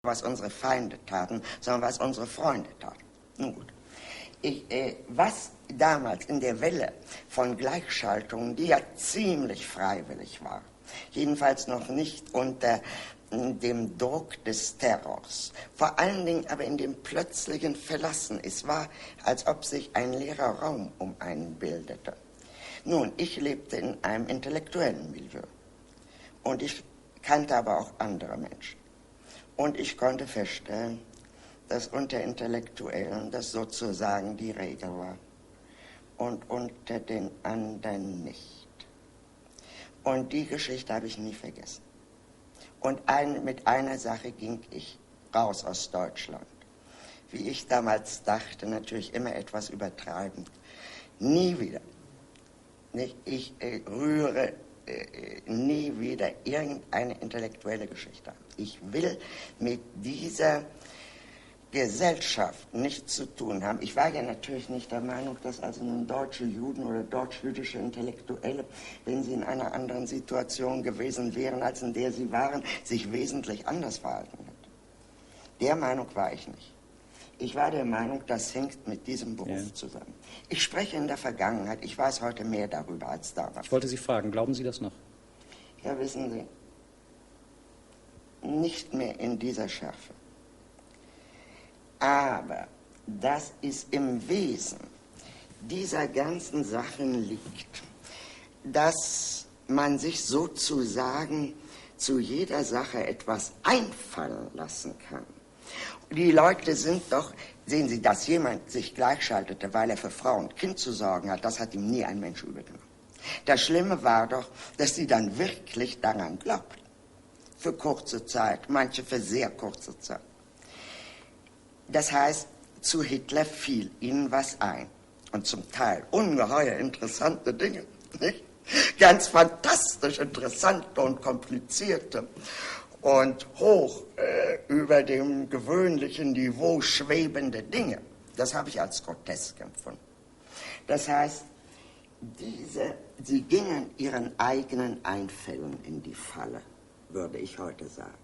was unsere Feinde taten, sondern was unsere Freunde taten. Nun gut. Was damals in der Welle von Gleichschaltungen, die ja ziemlich freiwillig war, jedenfalls noch nicht unter dem Druck des Terrors, vor allen Dingen aber in dem plötzlichen Verlassen. Es war, als ob sich ein leerer Raum um einen bildete. Nun, ich lebte in einem intellektuellen Milieu und ich kannte aber auch andere Menschen. Und ich konnte feststellen, dass unter Intellektuellen das sozusagen die Regel war und unter den anderen nicht. Und die Geschichte habe ich nie vergessen. Und mit einer Sache ging ich raus aus Deutschland. Wie ich damals dachte, natürlich immer etwas übertreibend. Nie wieder. Ich rühre nie wieder irgendeine intellektuelle Geschichte an. Ich will mit dieser Gesellschaft nichts zu tun haben. Ich war ja natürlich nicht der Meinung, dass also nun deutsche Juden oder deutsch-jüdische Intellektuelle, wenn sie in einer anderen Situation gewesen wären, als in der sie waren, sich wesentlich anders verhalten hätten. Der Meinung war ich nicht. Ich war der Meinung, das hängt mit diesem Beruf zusammen. Ich spreche in der Vergangenheit, ich weiß heute mehr darüber als damals. Ich wollte Sie fragen, glauben Sie das noch? Ja, wissen Sie, nicht mehr in dieser Schärfe. Aber dass es im Wesen dieser ganzen Sachen liegt, dass man sich sozusagen zu jeder Sache etwas einfallen lassen kann. Die Leute sind doch, sehen Sie, dass jemand sich gleichschaltete, weil er für Frau und Kind zu sorgen hat, das hat ihm nie ein Mensch übergenommen. Das Schlimme war doch, dass sie dann wirklich daran glaubten. Für kurze Zeit, manche für sehr kurze Zeit. Das heißt, zu Hitler fiel ihnen was ein. Und zum Teil ungeheuer interessante Dinge, nicht? Ganz fantastisch interessante und komplizierte und hoch über dem gewöhnlichen Niveau schwebende Dinge. Das habe ich als grotesk empfunden. Das heißt, sie gingen ihren eigenen Einfällen in die Falle, würde ich heute sagen.